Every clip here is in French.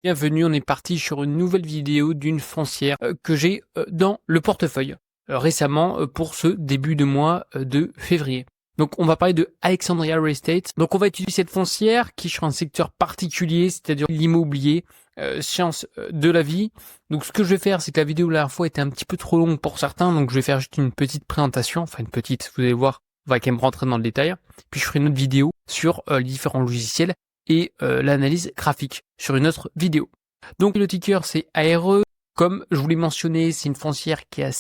Bienvenue, on est parti sur une nouvelle vidéo d'une foncière que j'ai dans le portefeuille récemment pour ce début de mois de février. Donc on va parler de Alexandria Real Estate. Donc on va étudier cette foncière qui est sur un secteur particulier, c'est-à-dire l'immobilier, science de la vie. Donc ce que je vais faire, c'est que la vidéo la dernière fois était un petit peu trop longue pour certains, donc je vais faire juste une petite présentation, enfin une petite, vous allez voir, on va quand même rentrer dans le détail. Puis je ferai une autre vidéo sur les différents logiciels et l'analyse graphique sur une autre vidéo. Donc le ticker c'est ARE. Comme je vous l'ai mentionné, c'est une foncière qui a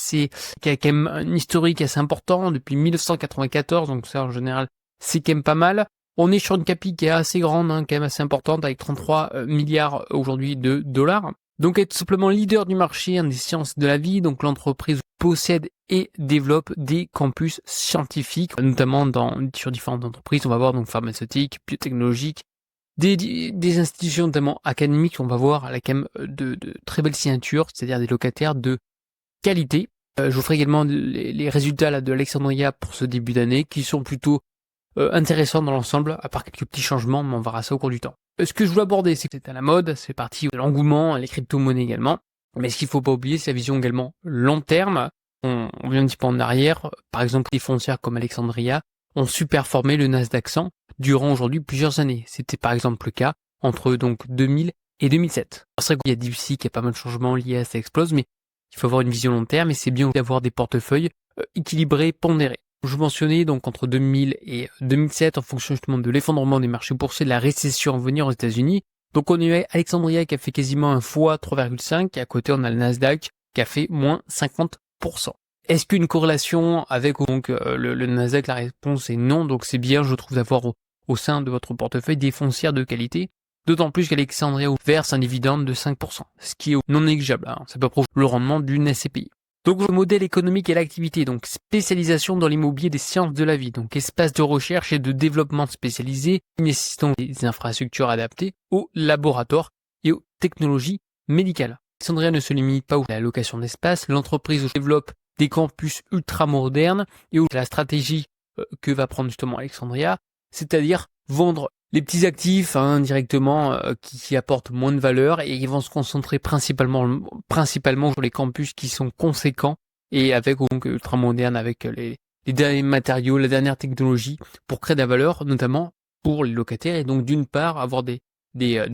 quand même un historique assez important depuis 1994, donc ça en général c'est quand même pas mal. On est sur une capi qui est assez grande, quand même assez importante, avec 33 milliards aujourd'hui de dollars. Donc elle est tout simplement leader du marché des sciences de la vie, donc l'entreprise possède et développe des campus scientifiques, notamment sur différentes entreprises, on va voir donc pharmaceutiques, biotechnologiques, des institutions notamment académiques, on va voir là quand même de très belles signatures, c'est-à-dire des locataires de qualité. Je vous ferai également les résultats là, de Alexandria pour ce début d'année qui sont plutôt intéressants dans l'ensemble, à part quelques petits changements, mais on verra ça au cours du temps. Ce que je voulais aborder, c'est que c'est à la mode, c'est parti de l'engouement, les crypto-monnaies également. Mais ce qu'il faut pas oublier, c'est la vision également long terme. On vient un petit peu en arrière, par exemple des foncières comme Alexandria ont superformé le Nasdaq 100 durant aujourd'hui plusieurs années. C'était par exemple le cas entre donc 2000 et 2007. C'est vrai qu'il y a d'ici qu'il y a pas mal de changements liés à ça explose, mais il faut avoir une vision long terme et c'est bien d'avoir des portefeuilles équilibrés, pondérés. Je vous mentionnais donc entre 2000 et 2007 en fonction justement de l'effondrement des marchés boursiers, de la récession à venir aux États-Unis. Donc on a Alexandria qui a fait quasiment un fois 3,5 et à côté on a le Nasdaq qui a fait moins 50%. Est-ce qu'une corrélation avec donc le Nasdaq? La réponse est non, donc c'est bien je trouve d'avoir au sein de votre portefeuille des foncières de qualité, d'autant plus qu'Alexandria verse un dividende de 5%, ce qui est non négligeable, ça peut prouver le rendement d'une SCPI. Donc le modèle économique et l'activité, donc spécialisation dans l'immobilier des sciences de la vie, donc espace de recherche et de développement spécialisé nécessitant des infrastructures adaptées aux laboratoires et aux technologies médicales. Alexandria ne se limite pas à la location d'espace, l'entreprise développe des campus ultra modernes et où la stratégie que va prendre justement Alexandria, c'est-à-dire vendre les petits actifs directement qui apportent moins de valeur et ils vont se concentrer principalement sur les campus qui sont conséquents et avec donc ultra modernes, avec les derniers matériaux, la dernière technologie pour créer de la valeur, notamment pour les locataires et donc d'une part avoir des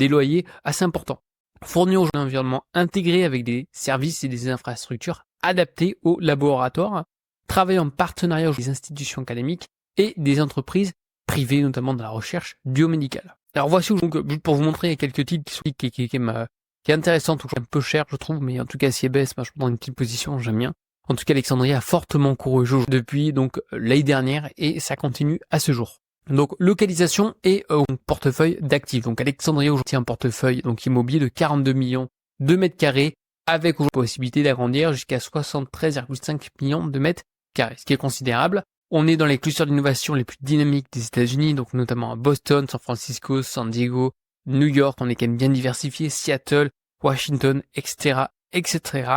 loyers assez importants. Fournir un environnement intégré avec des services et des infrastructures adaptés aux laboratoires, travailler en partenariat avec les institutions académiques et des entreprises privées, notamment dans la recherche biomédicale. Alors voici donc pour vous montrer quelques titres qui est intéressant, tout un peu cher je trouve, mais en tout cas si elle baisse, je prends une petite position, j'aime bien. En tout cas, Alexandria a fortement couru depuis donc l'année dernière et ça continue à ce jour. Donc localisation et portefeuille d'actifs. Donc Alexandria aujourd'hui un portefeuille donc immobilier de 42 millions de mètres carrés avec la possibilité d'agrandir jusqu'à 73,5 millions de mètres carrés, ce qui est considérable. On est dans les clusters d'innovation les plus dynamiques des États-Unis, donc notamment à Boston, San Francisco, San Diego, New York, on est quand même bien diversifié, Seattle, Washington, etc., etc.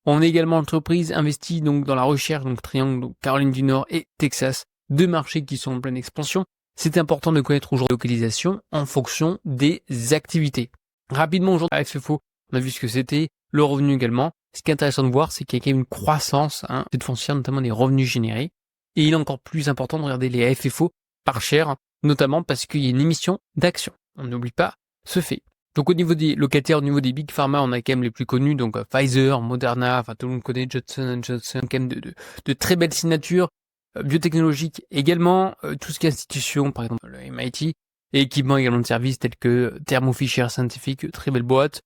On est également entreprise investie donc dans la recherche, donc Triangle, donc Caroline du Nord et Texas, deux marchés qui sont en pleine expansion. C'est important de connaître aujourd'hui la localisation en fonction des activités. Rapidement aujourd'hui, la FFO, on a vu ce que c'était, le revenu également. Ce qui est intéressant de voir, c'est qu'il y a quand même une croissance, cette foncière, notamment des revenus générés. Et il est encore plus important de regarder les FFO par share, notamment parce qu'il y a une émission d'actions. On n'oublie pas ce fait. Donc au niveau des locataires, au niveau des big pharma, on a quand même les plus connus, donc Pfizer, Moderna, tout le monde connaît Johnson & Johnson, quand même de très belles signatures, biotechnologiques également, tout ce qui est institution, par exemple le MIT, et équipements également de services tels que Thermo Fisher Scientific, très belle boîte.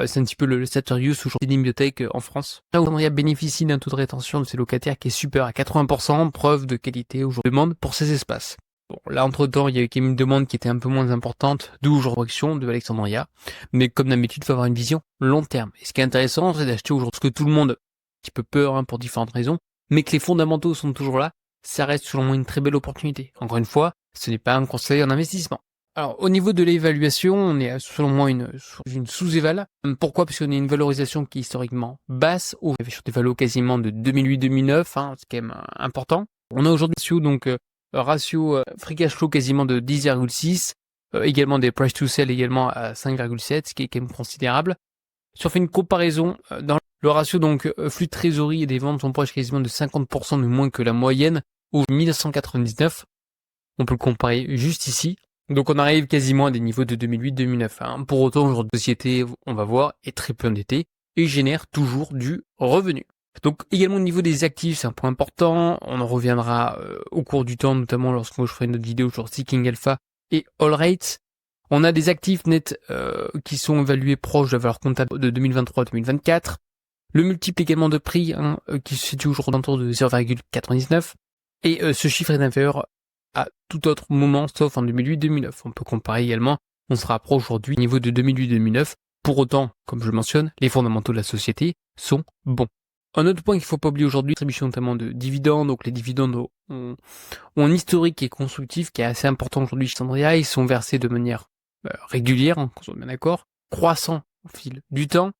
C'est un petit peu le Sartorius ou Genetim Biotech en France. Là où Alexandria bénéficie d'un taux de rétention de ses locataires qui est supérieur à 80%, preuve de qualité aujourd'hui demande pour ces espaces. Bon, là, entre-temps, il y a eu quand même une demande qui était un peu moins importante, d'où aujourd'hui l'action de Alexandria. Mais comme d'habitude, il faut avoir une vision long terme. Et ce qui est intéressant, c'est d'acheter aujourd'hui ce que tout le monde a un petit peu peur pour différentes raisons, mais que les fondamentaux sont toujours là, ça reste selon moi une très belle opportunité. Encore une fois, ce n'est pas un conseil en investissement. Alors, au niveau de l'évaluation, on est selon moi une sous-éval. Pourquoi? Parce qu'on a une valorisation qui est historiquement basse, sur des valos quasiment de 2008-2009, c'est quand même important. On a aujourd'hui ratio free cash flow quasiment de 10,6, également des price to sell également à 5,7, ce qui est quand même considérable. Si on fait une comparaison, dans le ratio donc flux de trésorerie et des ventes sont proches quasiment de 50% de moins que la moyenne au 1999. On peut le comparer juste ici. Donc on arrive quasiment à des niveaux de 2008-2009. Hein. Pour autant, aujourd'hui, la société, on va voir, est très peu endettée et génère toujours du revenu. Donc également au niveau des actifs, c'est un point important. On en reviendra au cours du temps, notamment lorsque je ferai une autre vidéo sur Seeking Alpha et AllRate. On a des actifs nets qui sont évalués proches de la valeur comptable de 2023-2024. Le multiple également de prix qui se situe aujourd'hui autour de 0,99. Et ce chiffre est inférieur à tout autre moment sauf en 2008-2009. On peut comparer également, on se rapproche aujourd'hui au niveau de 2008-2009. Pour autant, comme je le mentionne, les fondamentaux de la société sont bons. Un autre point qu'il ne faut pas oublier aujourd'hui, distribution notamment de dividendes. Donc les dividendes ont un historique qui est constructif, qui est assez important aujourd'hui chez Alexandria. Ils sont versés de manière régulière, qu'on soit bien d'accord, croissant au fil du temps.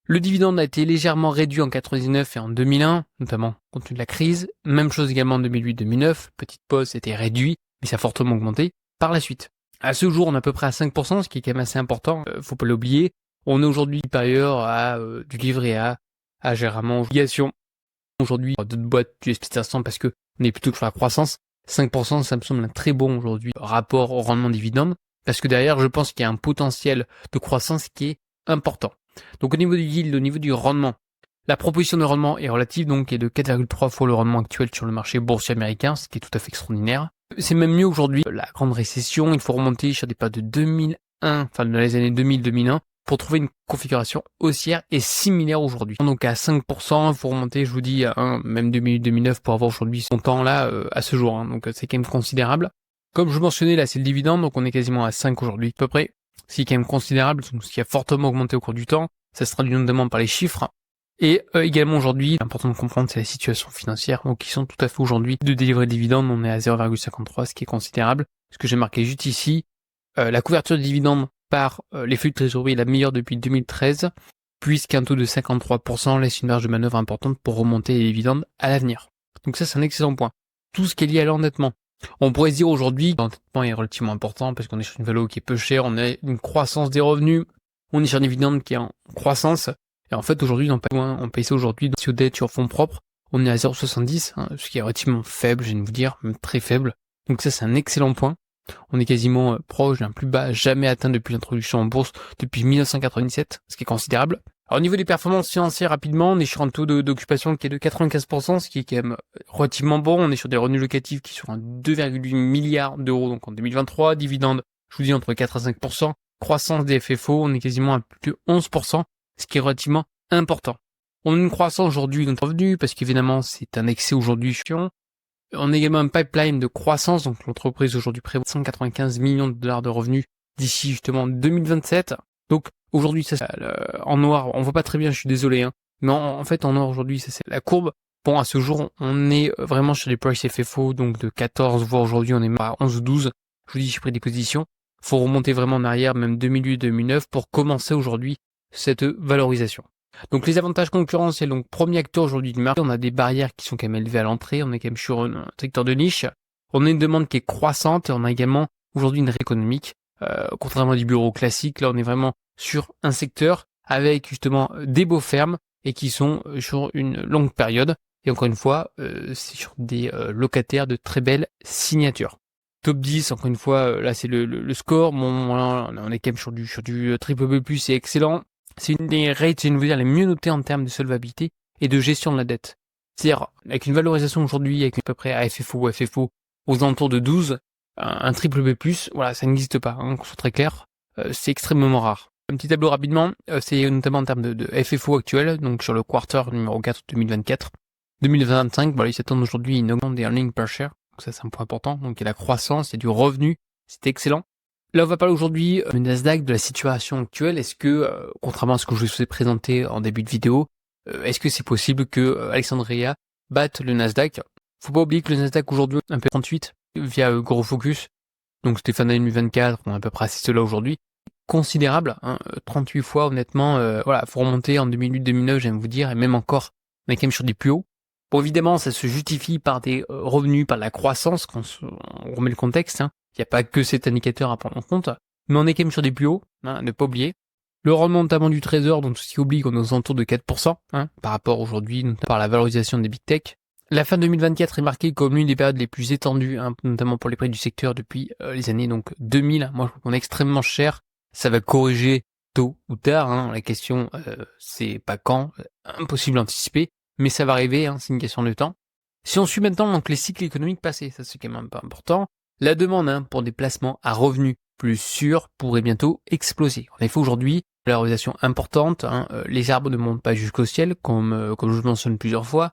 Le dividende a été légèrement réduit en 99 et en 2001, notamment compte tenu de la crise. Même chose également en 2008-2009. Petite pause, c'était réduit, mais ça a fortement augmenté par la suite. À ce jour, on est à peu près à 5%, ce qui est quand même assez important. Faut pas l'oublier. On est aujourd'hui supérieur à du livret A, à généralement obligation. Aujourd'hui, d'autres boîtes du S&P 500 parce que on est plutôt sur la croissance. 5%, ça me semble un très bon aujourd'hui rapport au rendement dividende. Parce que derrière, je pense qu'il y a un potentiel de croissance qui est important. Donc au niveau du yield, au niveau du rendement, la proposition de rendement est relative, donc est de 4,3 fois le rendement actuel sur le marché boursier américain, ce qui est tout à fait extraordinaire. C'est même mieux aujourd'hui. La grande récession, il faut remonter sur des périodes de 2001, enfin dans les années 2000-2001, pour trouver une configuration haussière et similaire aujourd'hui. Donc à 5%, il faut remonter, je vous dis, à même 2008-2009 pour avoir aujourd'hui son temps là à ce jour. Donc c'est quand même considérable. Comme je mentionnais, là c'est le dividende, donc on est quasiment à 5 aujourd'hui à peu près. Ce qui est quand même considérable, ce qui a fortement augmenté au cours du temps. Ça se traduit notamment par les chiffres. Et également aujourd'hui, l'important de comprendre, c'est la situation financière, donc qui sont tout à fait aujourd'hui de délivrer le dividende. On est à 0,53, ce qui est considérable. Ce que j'ai marqué juste ici, la couverture de dividende par les flux de trésorerie est la meilleure depuis 2013, puisqu'un taux de 53% laisse une marge de manœuvre importante pour remonter les dividendes à l'avenir. Donc ça, c'est un excellent point. Tout ce qui est lié à l'endettement. On pourrait se dire aujourd'hui que l'endettement est relativement important parce qu'on est sur une valeur qui est peu chère, on a une croissance des revenus, on est sur un dividende qui est en croissance, et en fait aujourd'hui on paye ça aujourd'hui sur dette sur fonds propres, on est à 0,70, ce qui est relativement faible, je viens de vous dire, même très faible. Donc ça c'est un excellent point. On est quasiment proche d'un plus bas jamais atteint depuis l'introduction en bourse depuis 1997, ce qui est considérable. Alors, au niveau des performances financières, rapidement, on est sur un taux d'occupation qui est de 95%, ce qui est quand même relativement bon. On est sur des revenus locatifs qui sont à 2,8 milliards d'euros donc en 2023. Dividendes, je vous dis, entre 4 à 5%. Croissance des FFO, on est quasiment à plus de 11%, ce qui est relativement important. On a une croissance aujourd'hui de notre revenu, parce qu'évidemment, c'est un excès aujourd'hui chiant. On a également un pipeline de croissance, donc l'entreprise aujourd'hui prévoit 195 millions de dollars de revenus d'ici justement 2027. Donc aujourd'hui, ça en noir, on voit pas très bien, je suis désolé, mais en fait en noir aujourd'hui, ça c'est la courbe. Bon, à ce jour, on est vraiment sur les price FFO, donc de 14, voire aujourd'hui on est à 11 ou 12. Je vous dis, j'ai pris des positions. Faut remonter vraiment en arrière, même 2008-2009, pour commencer aujourd'hui cette valorisation. Donc les avantages concurrentiels, donc premier acteur aujourd'hui du marché, on a des barrières qui sont quand même élevées à l'entrée, on est quand même sur un secteur de niche, on a une demande qui est croissante et on a également aujourd'hui une réalité économique. Contrairement à des bureaux classiques, là on est vraiment sur un secteur avec justement des beaux fermes et qui sont sur une longue période. Et encore une fois, c'est sur des locataires de très belles signatures. Top 10, encore une fois, là c'est le score. Bon, voilà, on est quand même sur du triple B+, c'est excellent. C'est une des rates, je veux dire, les mieux notées en termes de solvabilité et de gestion de la dette. C'est-à-dire, avec une valorisation aujourd'hui, avec à peu près à FFO ou FFO aux alentours de 12, un triple B+, voilà, ça n'existe pas, qu'on soit très clair. C'est extrêmement rare. Un petit tableau rapidement, c'est notamment en termes de FFO actuel, donc sur le quarter numéro 4 2024. 2025, voilà, ils s'attendent aujourd'hui à une augmentation des earnings per share, donc ça c'est un point important, donc il y a la croissance, il y a du revenu, c'est excellent. Là, on va parler aujourd'hui du Nasdaq, de la situation actuelle. Est-ce que, contrairement à ce que je vous ai présenté en début de vidéo, est-ce que c'est possible que Alexandria batte le Nasdaq? Faut pas oublier que le Nasdaq aujourd'hui est un peu 38 via Gros Focus. Donc c'était fin d'année 2024, on a à peu près assisté là aujourd'hui. Considérable, 38 fois honnêtement. Voilà, faut remonter en 2008-2009, j'aime vous dire, et même encore, on est quand même sur des plus hauts. Bon, évidemment, ça se justifie par des revenus, par la croissance, on remet le contexte. Il n'y a pas que cet indicateur à prendre en compte, mais on est quand même sur des plus hauts, hein, ne pas oublier. Le rendement notamment du trésor, donc tout ce qui oublie qu'on est aux alentours de 4%, hein, par rapport aujourd'hui, notamment par la valorisation des big tech. La fin 2024 est marquée comme l'une des périodes les plus étendues, hein, notamment pour les prix du secteur depuis les années donc 2000. Moi, je trouve qu'on est extrêmement cher. Ça va corriger tôt ou tard. Hein. La question, c'est pas quand, impossible d'anticiper, mais ça va arriver. Hein, c'est une question de temps. Si on suit maintenant donc les cycles économiques passés, ça c'est quand même pas important. La demande hein, pour des placements à revenus plus sûrs pourrait bientôt exploser. En effet, aujourd'hui, valorisation importante. Hein, les arbres ne montent pas jusqu'au ciel, comme je mentionne plusieurs fois.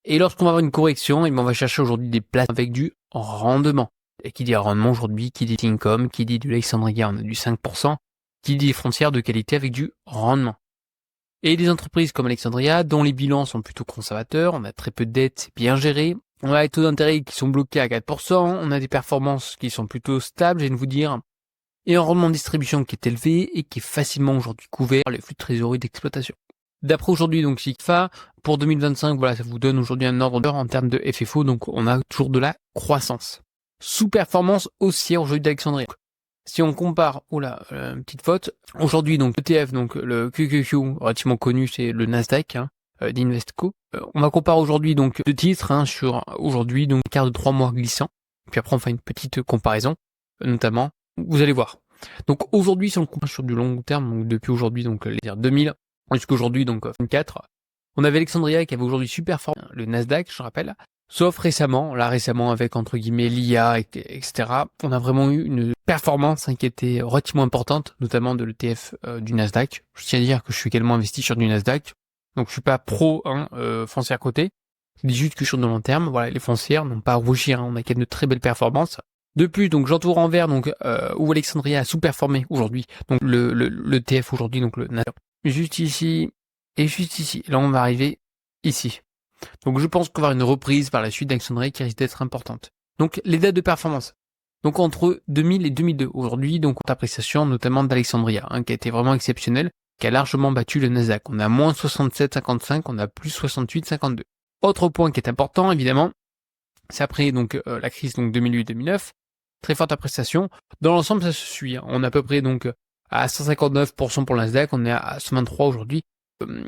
Et lorsqu'on va avoir une correction, on va chercher aujourd'hui des places avec du rendement. Et qui dit rendement aujourd'hui, qui dit income, qui dit du Alexandria, on a du 5%, qui dit frontières de qualité avec du rendement. Et des entreprises comme Alexandria, dont les bilans sont plutôt conservateurs, on a très peu de dettes, c'est bien géré, on a les taux d'intérêt qui sont bloqués à 4%, on a des performances qui sont plutôt stables, j'ai de vous dire, et un rendement de distribution qui est élevé et qui est facilement aujourd'hui couvert par les flux de trésorerie d'exploitation. D'après aujourd'hui, donc, SIGFA, pour 2025, voilà, ça vous donne aujourd'hui un ordre d'heure en termes de FFO, donc on a toujours de la croissance. Sous-performance haussière aujourd'hui d'Alexandria. Si on compare, une petite faute, aujourd'hui, donc, l'ETF, donc, le QQQ, relativement connu, c'est le Nasdaq, hein, d'Investco. On va comparer aujourd'hui, donc, deux titres, hein, sur aujourd'hui, donc, quart de 3 mois glissant. Puis après, on fait une petite comparaison, notamment, vous allez voir. Donc, aujourd'hui, si on compare sur du long terme, donc, depuis aujourd'hui, donc, les 2000, jusqu'aujourd'hui, donc 24, on avait Alexandria qui avait aujourd'hui super fort, le Nasdaq, je rappelle, sauf récemment avec entre guillemets l'IA, etc. On a vraiment eu une performance qui était relativement importante, notamment de l'ETF du Nasdaq. Je tiens à dire que je suis également investi sur du Nasdaq, donc je suis pas pro foncière côté. Je dis juste que sur de long terme, voilà, les foncières n'ont pas à rougir, on a quand même de très belles performances. Depuis, donc j'entoure en vert, donc où Alexandria a sous-performé aujourd'hui, donc le TF aujourd'hui, donc le Nasdaq. Juste ici, et juste ici. Là, on va arriver ici. Donc, je pense qu'on va avoir une reprise par la suite d'Alexandria qui risque d'être importante. Donc, les dates de performance. Donc, entre 2000 et 2002. Aujourd'hui, donc, appréciation notamment d'Alexandria, hein, qui a été vraiment exceptionnelle, qui a largement battu le Nasdaq. On a moins 67,55, on a plus 68,52. Autre point qui est important, évidemment, c'est après, donc, la crise, donc, 2008-2009. Très forte appréciation. Dans l'ensemble, ça se suit. Hein. On a à peu près, donc, à 159% pour le Nasdaq, on est à 123 aujourd'hui.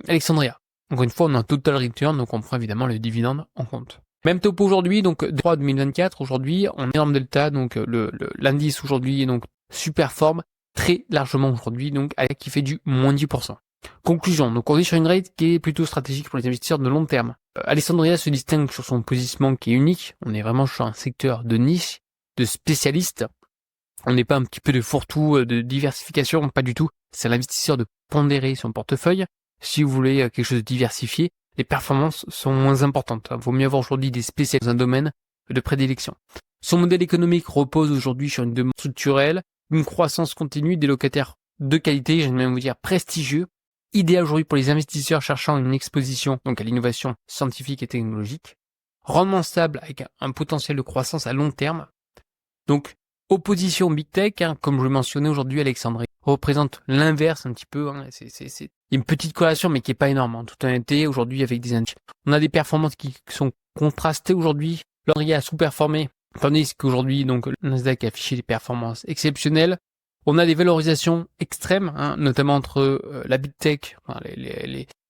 Alexandria. Encore une fois, on a un total return, donc on prend évidemment le dividende en compte. Même topo aujourd'hui, donc 3 2024, aujourd'hui, on est énorme delta, donc l'indice aujourd'hui donc superforme très largement aujourd'hui, donc avec qui fait du moins 10%. Conclusion, donc on est sur une rate qui est plutôt stratégique pour les investisseurs de long terme. Alexandria se distingue sur son positionnement qui est unique, on est vraiment sur un secteur de niche, de spécialistes. On n'est pas un petit peu de fourre-tout, de diversification, pas du tout. C'est à l'investisseur de pondérer son portefeuille. Si vous voulez quelque chose de diversifié, les performances sont moins importantes. Il vaut mieux avoir aujourd'hui des spécialistes dans un domaine de prédilection. Son modèle économique repose aujourd'hui sur une demande structurelle, une croissance continue, des locataires de qualité, j'aime même vous dire prestigieux, idéal aujourd'hui pour les investisseurs cherchant une exposition donc à l'innovation scientifique et technologique, rendement stable avec un potentiel de croissance à long terme. Donc, opposition Big Tech, hein, comme je le mentionnais aujourd'hui, Alexandrie représente l'inverse un petit peu. Hein, c'est une petite corrélation, mais qui est pas énorme. En toute honnêteté, aujourd'hui, avec des indices, on a des performances qui sont contrastées aujourd'hui. L'Andrea a sous-performé, tandis qu'aujourd'hui, donc, le Nasdaq a affiché des performances exceptionnelles. On a des valorisations extrêmes, hein, notamment entre la Big Tech, enfin,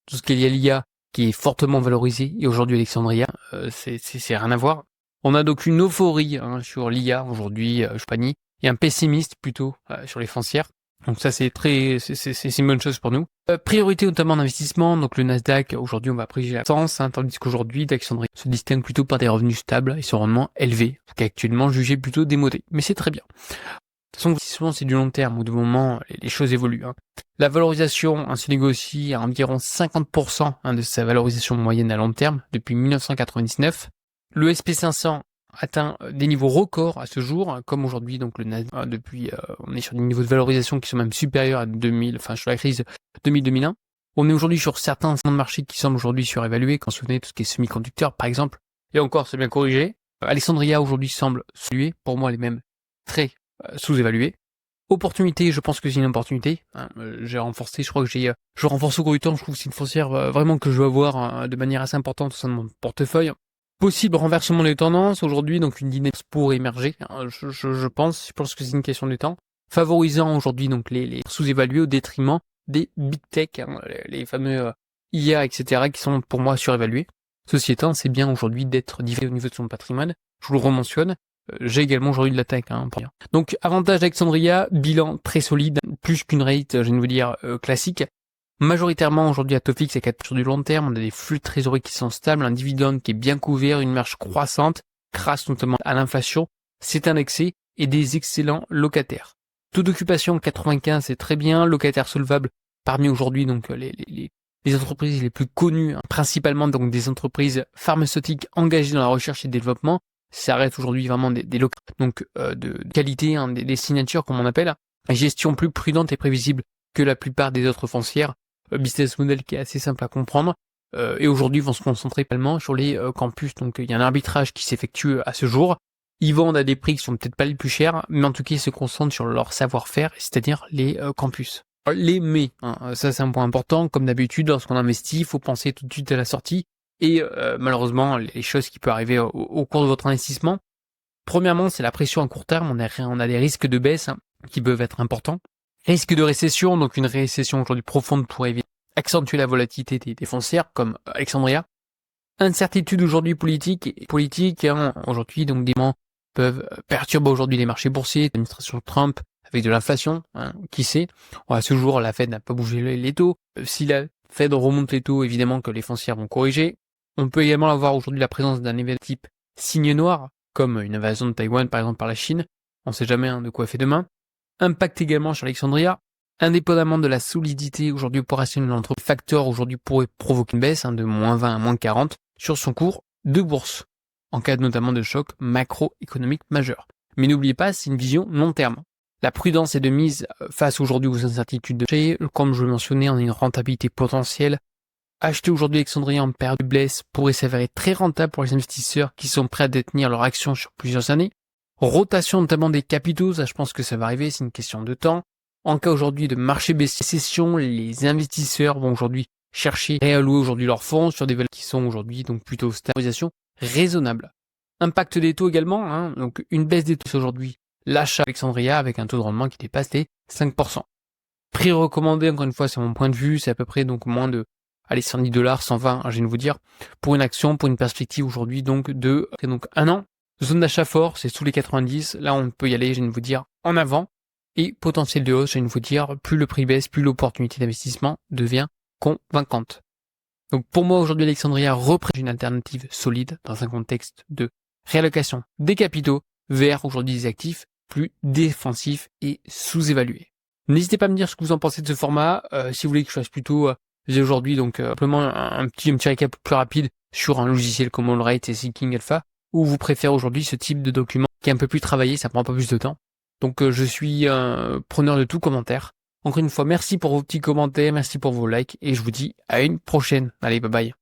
tout ce qui est lié à l'IA, qui est fortement valorisé, et aujourd'hui Alexandria, c'est rien à voir. On a donc une euphorie hein, sur l'IA aujourd'hui, Spanie, et un pessimiste plutôt sur les foncières. Donc ça c'est une bonne chose pour nous. Priorité notamment en investissement, donc le Nasdaq aujourd'hui on va privilégier la sens, hein, tandis qu'aujourd'hui Alexandria se distingue plutôt par des revenus stables et son rendement élevé, qui est actuellement jugé plutôt démodé. Mais c'est très bien. De toute façon, souvent c'est du long terme, où de moment les choses évoluent. Hein. La valorisation se négocie à environ 50% de sa valorisation moyenne à long terme depuis 1999. Le SP500 atteint des niveaux records à ce jour, comme aujourd'hui, donc le Nasdaq, depuis, on est sur des niveaux de valorisation qui sont même supérieurs à 2000, sur la crise 2000-2001. On est aujourd'hui sur certains segments de marché qui semblent aujourd'hui surévalués, quand vous souvenez tout ce qui est semi-conducteur, par exemple, et encore, c'est bien corrigé. Alexandria aujourd'hui semble saluer, pour moi, les mêmes très sous-évalués. Opportunité, je pense que c'est une opportunité. Hein, j'ai renforcé, je crois que je renforce au cours du temps, je trouve que c'est une foncière vraiment que je veux avoir de manière assez importante au sein de mon portefeuille. Possible renversement des tendances aujourd'hui, donc une dynamique pour émerger, hein, je pense que c'est une question de temps, favorisant aujourd'hui donc les sous-évalués au détriment des big tech, hein, les fameux IA, etc., qui sont pour moi surévalués. Ceci étant, c'est bien aujourd'hui d'être diversifié au niveau de son patrimoine, je vous le rementionne. J'ai également aujourd'hui de la tech, hein, pour dire. Donc avantage d'Alexandria, bilan très solide, plus qu'une rate, je viens de vous dire, classique. Majoritairement aujourd'hui à Tofix et 4 sur du long terme, on a des flux de trésorerie qui sont stables, un dividende qui est bien couvert, une marge croissante, grâce notamment à l'inflation, c'est indexé et des excellents locataires. Taux d'occupation 95, c'est très bien, locataires solvables parmi aujourd'hui donc les entreprises les plus connues, hein, principalement donc des entreprises pharmaceutiques engagées dans la recherche et le développement. Ça reste aujourd'hui vraiment des locataires donc de qualité, hein, des signatures comme on appelle, gestion plus prudente et prévisible que la plupart des autres foncières. Business model qui est assez simple à comprendre, et aujourd'hui vont se concentrer pleinement sur les campus. Donc il y a un arbitrage qui s'effectue à ce jour. Ils vendent à des prix qui sont peut-être pas les plus chers, mais en tout cas ils se concentrent sur leur savoir-faire, c'est-à-dire les campus. Les mais, hein, ça c'est un point important, comme d'habitude lorsqu'on investit, il faut penser tout de suite à la sortie, et malheureusement les choses qui peuvent arriver au cours de votre investissement. Premièrement, c'est la pression à court terme, on a des risques de baisse, hein, qui peuvent être importants. Risque de récession, donc une récession aujourd'hui profonde pourrait accentuer la volatilité des foncières, comme Alexandria. Incertitude aujourd'hui politique, hein, aujourd'hui, donc des moments peuvent perturber aujourd'hui les marchés boursiers, l'administration Trump, avec de l'inflation, hein, qui sait. À ce jour, la Fed n'a pas bougé les taux. Si la Fed remonte les taux, évidemment que les foncières vont corriger. On peut également avoir aujourd'hui la présence d'un événement type signe noir, comme une invasion de Taïwan par exemple par la Chine. On ne sait jamais, hein, de quoi fait demain. Impact également sur Alexandria, indépendamment de la solidité aujourd'hui opérationnelle de l'entreprise, facteur aujourd'hui pourrait provoquer une baisse, hein, de -20 à -40 sur son cours de bourse, en cas notamment de choc macroéconomique majeur. Mais n'oubliez pas, c'est une vision long terme. La prudence est de mise face aujourd'hui aux incertitudes de marché, comme je le mentionnais, on a une rentabilité potentielle. Acheter aujourd'hui Alexandria en période de baisse pourrait s'avérer très rentable pour les investisseurs qui sont prêts à détenir leurs actions sur plusieurs années. Rotation notamment des capitaux, ça je pense que ça va arriver, c'est une question de temps. En cas aujourd'hui de marché baissier, session, les investisseurs vont aujourd'hui chercher à réallouer aujourd'hui leurs fonds sur des valeurs qui sont aujourd'hui donc plutôt stabilisation raisonnable. Impact des taux également, hein, donc une baisse des taux aujourd'hui, l'achat Alexandria avec un taux de rendement qui dépasse les 5%. Prix recommandé, encore une fois, c'est mon point de vue, c'est à peu près donc moins de 110$, 120, je viens de vous dire, pour une action, pour une perspective aujourd'hui donc de un an. Zone d'achat fort, c'est sous les 90. Là, on peut y aller, je viens de vous dire, en avant. Et potentiel de hausse, je viens de vous dire, plus le prix baisse, plus l'opportunité d'investissement devient convaincante. Donc pour moi, aujourd'hui, Alexandria représente une alternative solide dans un contexte de réallocation des capitaux vers aujourd'hui des actifs plus défensifs et sous-évalués. N'hésitez pas à me dire ce que vous en pensez de ce format. Si vous voulez que je fasse plutôt, aujourd'hui, donc simplement un petit récap plus rapide sur un logiciel comme Allrate et Seeking Alpha, ou vous préférez aujourd'hui ce type de document qui est un peu plus travaillé, ça prend un peu plus de temps. Donc je suis preneur de tout commentaire. Encore une fois, merci pour vos petits commentaires, merci pour vos likes, et je vous dis à une prochaine. Allez, bye bye.